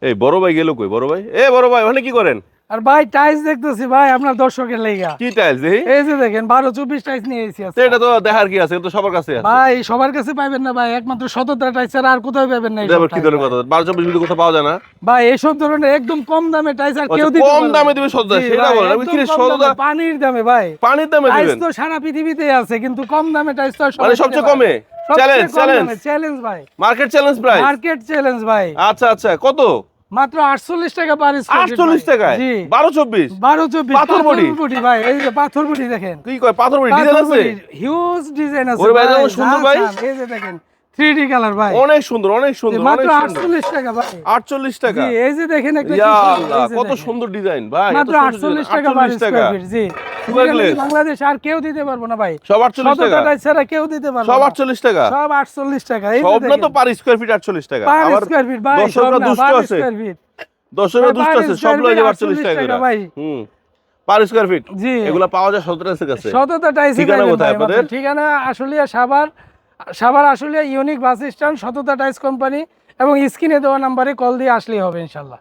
এই বড় ভাই গেল কই? বড় ভাই, বড় ভাই ওখানে কি করেন? আর ভাই টাইলস দেখতেছি ভাই আপনার দর্শকের লেগা। কি টাইলস দেখি? এই যে দেখেন 12-24 টাইলস নিয়ে এসেছি আজকে। এটা তো দেখার কি আছে, এটা তো সবার কাছে আছে। ভাই সবার কাছে পাবেন না ভাই, একমাত্র সততা টাইলস ছাড়া আর কোথাও পাবেন না। এবার কি ধরনের কথা? 12-24 ভিডিও কোথাও পাওয়া যায় না ভাই এইসব ধরনের একদম কম দামে টাইলস আর কেউ দিতে কম পারবে না। দামে দিবে সদা, জি সেটা ভাই, বলেন। আমি একদম কি কম সদা দামে, পানির দামে ভাই। পানির দামে টাইলস দিবেন? তো সারা পৃথিবীতেই আছে, কিন্তু কম দামে টাইলস তো আর মানে সবাই সবচেয়ে দিতে পারে কমে? না। চ্যালেঞ্জ, সবচেয়ে কম চ্যালেঞ্জ। দামে, চ্যালেঞ্জ ভাই। Market challenge price? Market challenge ভাই। আচ্ছা আচ্ছা, কত? মাত্র 48 টাকা পার স্কয়ার ফিট। 48 টাকায়? জি 12-24 12-24 পাথর বডি? বডি ভাই, এই যে পাথর বডি দেখেন। কি কয় পাথর বডি ডিজাইন আছে? হিউজ ডিজাইন আছে ওরে ভাই, ভাই, এত সুন্দর ভাই। এই যে দেখেন 3D কালার ভাই, অনেক সুন্দর, অনেক সুন্দর, অনেক মাত্র সুন্দর। 48 টাকা ভাই। 48 টাকা? জি এই যে দেখেন একটা কি ইয়া সুন্দর, আল্লাহ, এই যে কত দেখেন। সুন্দর ডিজাইন ভাই। মাত্র 48 টাকা পার 48 টাকা। Square feet. G super glaze? Bangladesh আর কেউ দিতে পারবো না ভাই। সব 48 টাকা? টাকা ছাড়া কেউ দিতে পারবে সব না। 48 টাকা? সব 48 টাকা। এই যে সব না তো দেখেন পার স্কয়ার ফিট 48 টাকা? পার আবার স্কয়ার ফিট ভাই, সব দর্শকরা না দুষ্ট পার আছে, স্কয়ার ফিট। দর্শকরা ভাই, দুষ্ট পার আছে, স্কয়ার সবগুলো ফিট 48 টাকা করে। ভাই। হুম, পার স্কয়ার ফিট। জি এগুলা পাওয়া যায় সতেরাসের কাছে। সততা টাইলস ঠিকানা পাবেন কোথায় ভাই আপনাদের? আমাদের। ঠিকানা Ashulia Savar, Savar Ashulia unique bus stand, সততা টাইলস কোম্পানি, এবং স্ক্রিনে দেওয়া নম্বরে কল দিয়ে আসলেই হবে ইনশাআল্লাহ।